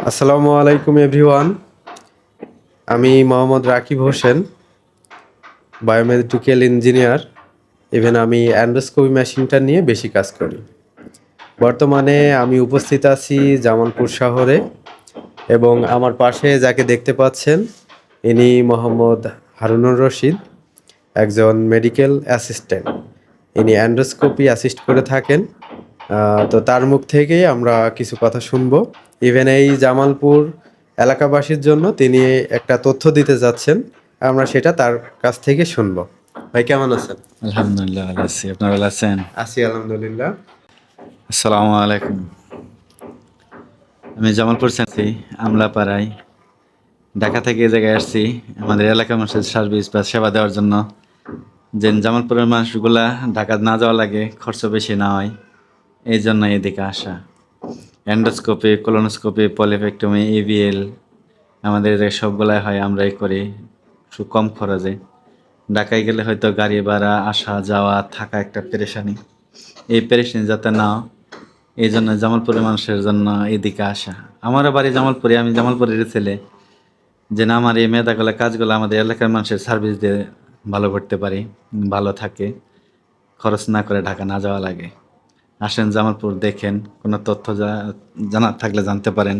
আসসালামু আলাইকুম এভরিওয়ান। আমি Mohammad Rakib Hossain, biomedical engineer. Even আমি অ্যান্ডোস্কোপি মেশিনটা নিয়ে বেশি কাজ করি। বর্তমানে আমি উপস্থিত আছি জামালপুর শহরে এবং আমার পাশে যাকে দেখতে পাচ্ছেন ইনি মোহাম্মদ হারুনুর রশিদ, একজন মেডিকেল অ্যাসিস্ট্যান্ট। ইনি অ্যান্ডোস্কোপি অ্যাসিস্ট করে থাকেন। তো তার মুখ থেকেই আমরা কিছু কথা শুনবো। ইভেন এই জামালপুর এলাকাবাসীর জন্য তিনি একটা তথ্য দিতে যাচ্ছেন, আমরা সেটা তার কাছ থেকে শুনবো। ভাই কেমন আছেন? আলহামদুলিল্লাহ ভালো আছি। আপনারা ভালো আছেন? আছি আলহামদুলিল্লাহ। আসসালামু আলাইকুম। আমি জামালপুর আছি, আমলাপাড়ায়। ঢাকা থেকে এই জায়গায় আসছি আমাদের এলাকার মানুষের সার্ভিস বা সেবা দেওয়ার জন্য। যে জামালপুরের মানুষগুলা ঢাকা না যাওয়া লাগে, খরচ বেশি না হয়, এই জন্য এদিকে আসা। এন্ডোস্কোপি, কোলোনোস্কোপি, পলিফেক্টমি, ইভিএল আমাদের এই সবগুলাই হয়, আমরাই করি খুব কম খরচে। ঢাকায় গেলে হয়তো গাড়ি ভাড়া, আসা যাওয়া, থাকা একটা পেরেশানি। এই পেরেশানি যাতে না হয়, এই জন্য জামালপুরের মানুষের জন্য এদিকে আসা। আমারও বাড়ি জামালপুরে, আমি জামালপুরের ছেলে। যে না, আমার এই মেধাগুলো কাজগুলো আমাদের এলাকার মানুষের সার্ভিস দিয়ে ভালো করতে পারি, ভালো থাকে, খরচ না করে ঢাকা না যাওয়া লাগে। আসেন জামালপুর, দেখেন, কোনো তথ্য জানার থাকলে জানতে পারেন।